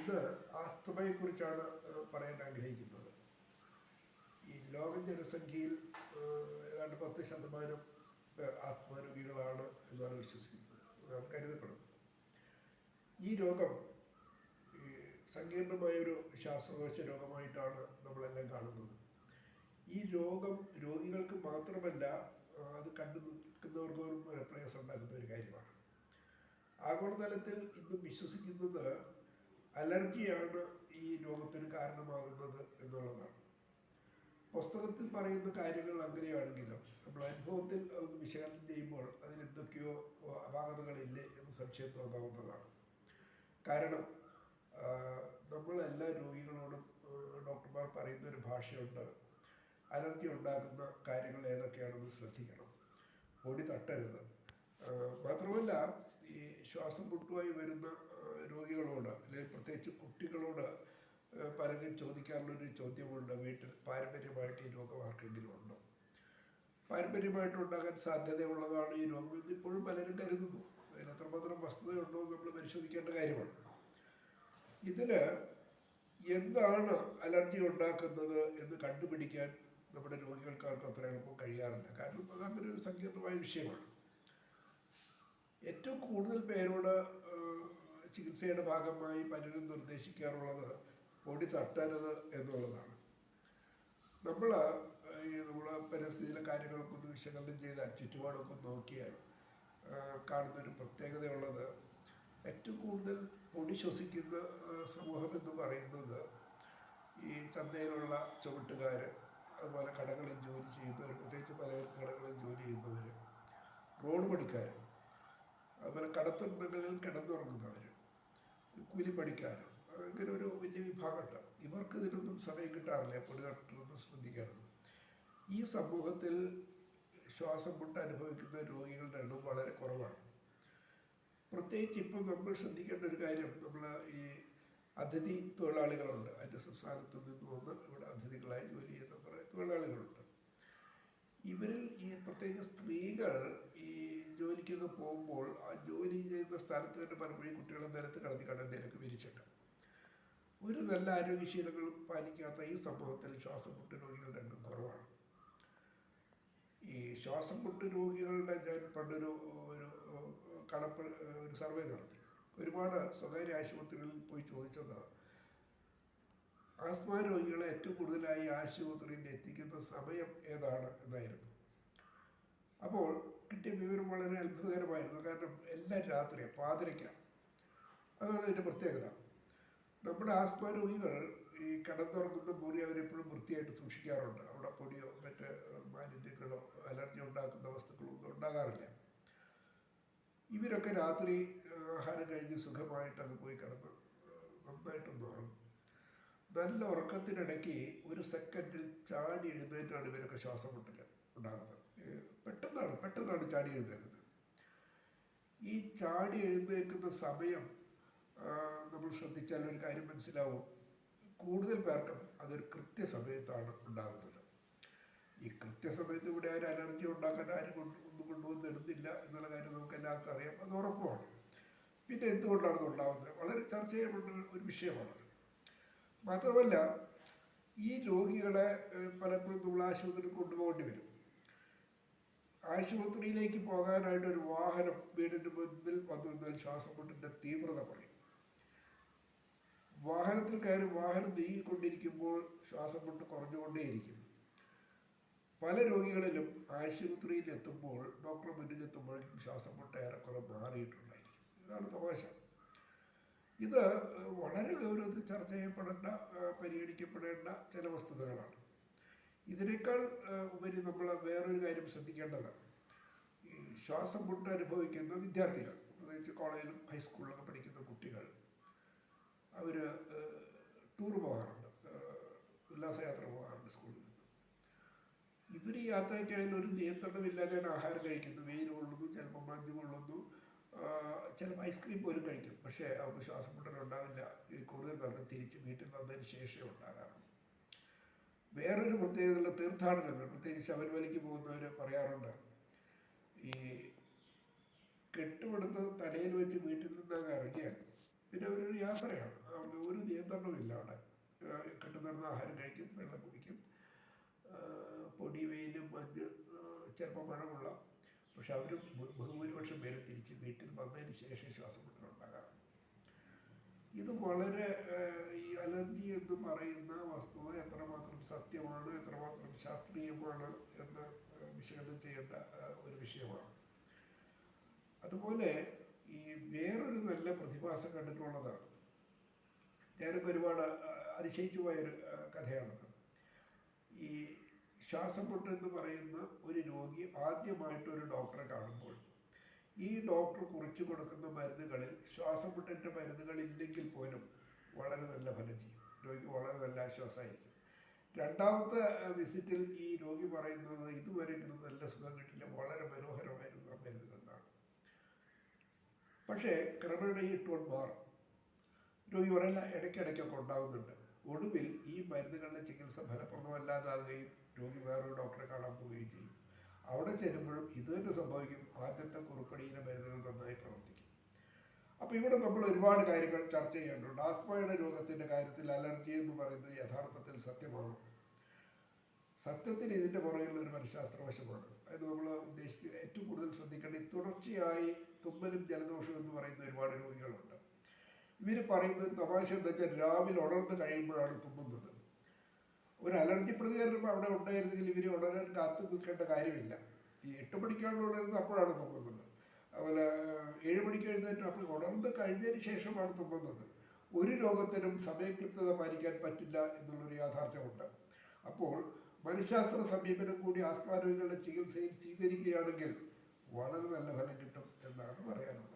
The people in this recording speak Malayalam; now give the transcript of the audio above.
ഇന്ന് ആസ്തമയെക്കുറിച്ചാണ് പറയാൻ ആഗ്രഹിക്കുന്നത്. ഈ ലോക ജനസംഖ്യയിൽ ഏതാണ്ട് 10% പേർ ആസ്തമ രോഗികളാണ് എന്നാണ് വിശ്വസിക്കുന്നത്, കരുതപ്പെടുന്നത്. ഈ രോഗം ഈ സങ്കീർണമായൊരു ശ്വാസകോശ രോഗമായിട്ടാണ് നമ്മളെല്ലാം കാണുന്നത്. ഈ രോഗം രോഗികൾക്ക് മാത്രമല്ല, അത് കണ്ടു നിൽക്കുന്നവർക്കും പ്രയാസം ഉണ്ടാക്കുന്ന ഒരു കാര്യമാണ്. ആഗോളതലത്തിൽ ഇന്നും വിശ്വസിക്കുന്നത് അലർജിയാണ് ഈ രോഗത്തിന് കാരണമാകുന്നത് എന്നുള്ളതാണ്. പുസ്തകത്തിൽ പറയുന്ന കാര്യങ്ങൾ അങ്ങനെയാണെങ്കിലും നമ്മൾ അനുഭവത്തിൽ അതൊന്ന് വിശകലനം ചെയ്യുമ്പോൾ അതിലെന്തൊക്കെയോ അപാകതകളില്ലേ എന്ന് സംശയം തോന്നാവുന്നതാണ്. കാരണം നമ്മളെല്ലാ രോഗികളോടും ഡോക്ടർമാർ പറയുന്നൊരു ഭാഷയുണ്ട്. അലർജി ഉണ്ടാക്കുന്ന കാര്യങ്ങൾ ഏതൊക്കെയാണെന്ന് ശ്രദ്ധിക്കണം, പൊടി തട്ടരുത്. മാത്രമല്ല, ഈ ശ്വാസം മുട്ടുമായി വരുന്ന രോഗികളോട്, അല്ലെങ്കിൽ പ്രത്യേകിച്ച് കുട്ടികളോട് പലരും ചോദിക്കാറുള്ളൊരു ചോദ്യമുണ്ട്: വീട്ടിൽ പാരമ്പര്യമായിട്ട് ഈ രോഗം ആർക്കെങ്കിലും ഉണ്ടോ? പാരമ്പര്യമായിട്ടുണ്ടാകാൻ സാധ്യതയുള്ളതാണ് ഈ രോഗം എന്നിപ്പോഴും പലരും കരുതുന്നു. അതിന് എത്രമാത്രം വസ്തുതയുണ്ടോ എന്ന് നമ്മൾ പരിശോധിക്കേണ്ട കാര്യമാണ്. ഇതിൽ എന്താണ് അലർജി ഉണ്ടാക്കുന്നത് എന്ന് കണ്ടുപിടിക്കാൻ നമ്മുടെ രോഗികൾക്കാർക്ക് അത്ര എളുപ്പം കഴിയാറില്ല. കാരണം അത് അങ്ങനെ ഒരു സങ്കീർണമായ വിഷയമാണ്. ഏറ്റവും കൂടുതൽ പേരോട് ചികിത്സയുടെ ഭാഗമായി പലരും നിർദ്ദേശിക്കാറുള്ളത് പൊടി തട്ടരുത് എന്നുള്ളതാണ്. നമ്മളെ പരിസ്ഥിതിയിലെ കാര്യങ്ങൾക്കൊന്ന് വിശകലനം ചെയ്താൽ, ചുറ്റുപാടൊക്കെ നോക്കിയാൽ കാണുന്നൊരു പ്രത്യേകതയുള്ളത്, ഏറ്റവും കൂടുതൽ പൊടി ശ്വസിക്കുന്ന സമൂഹം എന്ന് പറയുന്നത് ഈ ചന്തയിലുള്ള ചുവട്ടുകാർ, അതുപോലെ കടകളിൽ ജോലി ചെയ്യുന്നവർ, പ്രത്യേകിച്ച് പല കടകളിൽ ജോലി ചെയ്യുന്നവർ, റോഡ് പണിക്കാർ, അതുപോലെ കടത്തുണ്ടകളിൽ കിടന്നുറങ്ങുന്നവർ, കൂലിപ്പണിക്കാർ, അങ്ങനെ ഒരു വലിയ വിഭാഗമുണ്ട്. ഇവർക്ക് ഇതിനൊന്നും സമയം കിട്ടാറില്ല പൊടി തട്ടൊന്നും ശ്രദ്ധിക്കാറുണ്ട്. ഈ സമൂഹത്തിൽ ശ്വാസം മുട്ട് അനുഭവിക്കുന്ന രോഗികളുടെ എണ്ണം വളരെ കുറവാണ്. പ്രത്യേകിച്ച് ഇപ്പം നമ്മൾ ശ്രദ്ധിക്കേണ്ട ഒരു കാര്യം, നമ്മൾ ഈ അതിഥി തൊഴിലാളികളുണ്ട്. അന്യ സംസ്ഥാനത്ത് നിന്ന് വന്ന് ഇവിടെ അതിഥികളായി ജോലി ചെയ്യുന്ന കുറേ തൊഴിലാളികളുണ്ട്. ഇവരിൽ ഈ പ്രത്യേക സ്ത്രീകൾ ഈ ജോലിക്കൊക്കെ പോകുമ്പോൾ ആ ജോലി ചെയ്യുന്ന സ്ഥലത്ത് തന്നെ പലപ്പോഴും കുട്ടികളെ നിലത്ത് കടത്തി നിലക്ക് വിരിച്ചിട്ട് ഒരു നല്ല ആരോഗ്യശീലങ്ങളും പാലിക്കാത്ത ഈ സമൂഹത്തിൽ ശ്വാസം മുട്ട് രോഗികളുടെ എണ്ണം കുറവാണ്. ഈ ശ്വാസം മുട്ട് രോഗികളുടെ ഞാൻ പണ്ടൊരു ഒരു സർവേ നടത്തി. ഒരുപാട് സ്വകാര്യ ആശുപത്രികളിൽ പോയി ചോദിച്ചത് ആസ്മ രോഗികളെ ഏറ്റവും കൂടുതലായി ആശുപത്രിയിൽ എത്തിക്കുന്ന സമയം ഏതാണ് എന്നായിരുന്നു. അപ്പോൾ കിട്ടിയ വിവരം വളരെ അത്ഭുതകരമായിരുന്നു. കാരണം എല്ലാം രാത്രിയാണ്, പാതിരയ്ക്കാണ്. അതാണ് അതിൻ്റെ പ്രത്യേകത. നമ്മുടെ ആസ്മ രോഗികൾ ഈ കിടന്നുറങ്ങുന്ന മുറി അവരെപ്പോഴും വൃത്തിയായിട്ട് സൂക്ഷിക്കാറുണ്ട്. അവിടെ പൊടിയോ മറ്റ് മാലിന്യങ്ങളോ അലർജി ഉണ്ടാക്കുന്ന വസ്തുക്കളോ ഒന്നും ഉണ്ടാകാറില്ല. ഇവരൊക്കെ രാത്രി ആഹാരം കഴിഞ്ഞ് സുഖമായിട്ടങ്ങ് പോയി കിടന്ന് നന്നായിട്ടൊന്ന് ഉറങ്ങും. നല്ല ഉറക്കത്തിനിടയ്ക്ക് ഒരു സെക്കൻഡിൽ ചാടി എഴുന്നേറ്റാണ് ഇവരൊക്കെ ശ്വാസം മുട്ടൽ ഉണ്ടാകുന്നത്. പെട്ടെന്നാണ് ചാടി എഴുന്നേക്കുന്നത്. ഈ ചാടി എഴുന്നേൽക്കുന്ന സമയം നമ്മൾ ശ്രദ്ധിച്ചാൽ ഒരു കാര്യം മനസ്സിലാവും: കൂടുതൽ പേർക്കും അതൊരു കൃത്യസമയത്താണ് ഉണ്ടാകുന്നത്. ഈ കൃത്യസമയത്ത് ഇവിടെ ആരും അലർജി ഉണ്ടാക്കാൻ ആരും ഒന്നും കൊണ്ടുവന്നിടുന്നില്ല എന്നുള്ള കാര്യം നമുക്ക് എല്ലാവർക്കും അറിയാം, അത് ഉറപ്പുമാണ്. പിന്നെ എന്തുകൊണ്ടാണ് ഉണ്ടാകുന്നത്? വളരെ ചർച്ച ചെയ്യപ്പെട്ട ഒരു വിഷയമാണ്. മാത്രമല്ല, ഈ രോഗികളെ പലപ്പോഴും നമ്മൾ ആശുപത്രിയിൽ കൊണ്ടുപോകേണ്ടി വരും. ആശുപത്രിയിലേക്ക് പോകാനായിട്ട് ഒരു വാഹനം വീടിൻ്റെ മുൻപിൽ വന്നു നിന്നാൽ ശ്വാസം മുട്ടിൻ്റെ തീവ്രത കുറയും. വാഹനത്തിൽ കയറി വാഹനം നീങ്ങിക്കൊണ്ടിരിക്കുമ്പോൾ ശ്വാസം മുട്ട് കുറഞ്ഞുകൊണ്ടേയിരിക്കും. പല രോഗികളിലും ആശുപത്രിയിൽ എത്തുമ്പോൾ, ഡോക്ടറെ മുന്നിലെത്തുമ്പോഴേക്കും ശ്വാസം മുട്ട് ഏറെക്കുറെ മാറിയിട്ടുണ്ടായിരിക്കും. ഇതാണ് തമാശ. ഇത് വളരെ ഗൗരവത്തിൽ ചർച്ച ചെയ്യപ്പെടേണ്ട, പരിഗണിക്കപ്പെടേണ്ട ചില വസ്തുതകളാണ്. ഇതിനേക്കാൾ ഉപരി നമ്മൾ വേറൊരു കാര്യം ശ്രദ്ധിക്കേണ്ടത്, ഈ ശ്വാസം മുട്ട് അനുഭവിക്കുന്ന വിദ്യാർത്ഥികൾ, പ്രത്യേകിച്ച് കോളേജിലും ഹൈസ്കൂളിലൊക്കെ പഠിക്കുന്ന കുട്ടികൾ, അവർ ടൂർ പോകാറുണ്ട്, ഉല്ലാസയാത്ര പോകാറുണ്ട് സ്കൂളിൽ നിന്ന്. ഇവർ ഈ യാത്രയ്ക്കിടയിൽ ഒരു നിയന്ത്രണമില്ലാതെയാണ് ആഹാരം കഴിക്കുന്നത്. വെയിൽ കൊള്ളുന്നു, ചിലപ്പോൾ മഞ്ഞ് കൊള്ളുന്നു, ചിലപ്പോൾ ഐസ്ക്രീം പോലും കഴിക്കും. പക്ഷേ അവർക്ക് ശ്വാസം മുട്ടലുണ്ടാവില്ല. കൂടുതൽ പേർക്ക് തിരിച്ച് വീട്ടിൽ വന്നതിന് ശേഷമേ ഉണ്ടാകാറുള്ളൂ. വേറൊരു പ്രത്യേകതയുള്ള തീർത്ഥാടനങ്ങൾ, പ്രത്യേകിച്ച് ശബരിമലയ്ക്ക് പോകുന്നവർ പറയാറുണ്ട്, ഈ കെട്ടുമെടുത്ത് തലയിൽ വെച്ച് വീട്ടിൽ നിന്നങ്ങ് ഇറങ്ങിയാൽ പിന്നെ ഒരു യാത്രയാണ്, അവർക്ക് ഒരു നിയന്ത്രണമില്ല അവിടെ. കിട്ടുന്നിടന്ന് ആഹാരം കഴിക്കും, വെള്ളം കുടിക്കും, പൊടി, വെയിലും, മഞ്ഞ്, ചിലപ്പോൾ മഴ കൊള്ളാം. പക്ഷെ അവർ ബഹുഭൂരിപക്ഷം പേര് തിരിച്ച് വീട്ടിൽ വന്നതിന് ശേഷം ശ്വാസം മുട്ടലുണ്ടാകാം. ഇത് വളരെ ഈ അലർജി എന്ന് പറയുന്ന വസ്തുത എത്രമാത്രം സത്യമാണ്, എത്രമാത്രം ശാസ്ത്രീയമാണ് എന്ന് വിശകലനം ചെയ്യേണ്ട ഒരു വിഷയമാണ്. അതുപോലെ ഈ വേറൊരു നല്ല പ്രതിഭാസം കണ്ടിട്ടുള്ളതാണ്, ഞാനൊക്കെ ഒരുപാട് അതിശയിച്ചു പോയൊരു കഥയാണത്. ഈ ശ്വാസം മുട്ട് എന്ന് പറയുന്ന ഒരു രോഗി ആദ്യമായിട്ടൊരു ഡോക്ടറെ കാണുമ്പോൾ ഈ ഡോക്ടർ കുറിച്ച് കൊടുക്കുന്ന മരുന്നുകളിൽ ശ്വാസം മുട്ടിൻ്റെ മരുന്നുകളില്ലെങ്കിൽ പോലും വളരെ നല്ല ഫലം ചെയ്യും, രോഗിക്ക് വളരെ നല്ല ആശ്വാസമായിരിക്കും. രണ്ടാമത്തെ വിസിറ്റിൽ ഈ രോഗി പറയുന്നത് ഇതുവരെ നല്ല സുഖം കിട്ടില്ല, വളരെ മനോഹരമായിരുന്നു ആ മരുന്നുകൾ എന്നാണ്. പക്ഷേ ക്രമേണ ഈ ടോൺ മാറും, രോഗി പറയില്ല, ഇടയ്ക്കിടയ്ക്കൊക്കെ ഉണ്ടാകുന്നുണ്ട്. ഒടുവിൽ ഈ മരുന്നുകളുടെ ചികിത്സ ഫലപ്രദമല്ലാതാകുകയും രോഗി വേറൊരു ഡോക്ടറെ കാണാൻ പോവുകയും ചെയ്യും. അവിടെ ചെല്ലുമ്പോഴും ഇത് തന്നെ സംഭവിക്കും, ആദ്യത്തെ കുറിപ്പടിയിലെ മരുന്നുകൾ നന്നായി പ്രവർത്തിക്കും. അപ്പോൾ ഇവിടെ നമ്മൾ ഒരുപാട് കാര്യങ്ങൾ ചർച്ച ചെയ്യേണ്ടതുണ്ട്. ആസ്മയുടെ രോഗത്തിൻ്റെ കാര്യത്തിൽ അലർജി എന്ന് പറയുന്നത് യഥാർത്ഥത്തിൽ സത്യമാണ്. സത്യത്തിൽ ഇതിൻ്റെ പുറകിലുള്ള ഒരു മനഃശാസ്ത്രവശമാണ്. അതിന് നമ്മൾ ഉദ്ദേശിക്കുക ഏറ്റവും കൂടുതൽ ശ്രദ്ധിക്കേണ്ടത് തുടർച്ചയായി തുമ്മലും ജലദോഷവും എന്ന് പറയുന്ന ഒരുപാട് രോഗികളുണ്ട്. ഇവർ പറയുന്ന ഒരു തമാശ എന്താ വെച്ചാൽ രാവിലെ ഉണർന്ന് കഴിയുമ്പോഴാണ് തുമ്മുന്നത്. ഒരു അലർജി പ്രതികരണം അവിടെ ഉണ്ടായിരുന്നെങ്കിൽ ഇവർ ഉണരാൻ കാത്തു നിൽക്കേണ്ട കാര്യമില്ല. ഈ 8 മണിക്കാണ് ഉണരുന്നത്, അപ്പോഴാണ് തുമ്മുന്നത്. അതുപോലെ 7 മണിക്ക് എഴുന്നേറ്റ് അപ്പോൾ ഉണർന്ന് കഴിഞ്ഞതിന് ശേഷമാണ് തുമ്മുന്നത്. ഒരു രോഗത്തിനും സമയകൃത്യത പാലിക്കാൻ പറ്റില്ല എന്നുള്ളൊരു യാഥാർത്ഥ്യമുണ്ട്. അപ്പോൾ മനഃശാസ്ത്ര സമീപനം കൂടി ആസ്മാ രോഗികളുടെ ചികിത്സയിൽ സ്വീകരിക്കുകയാണെങ്കിൽ വളരെ നല്ല ഫലം കിട്ടും എന്നാണ് പറയാനുള്ളത്.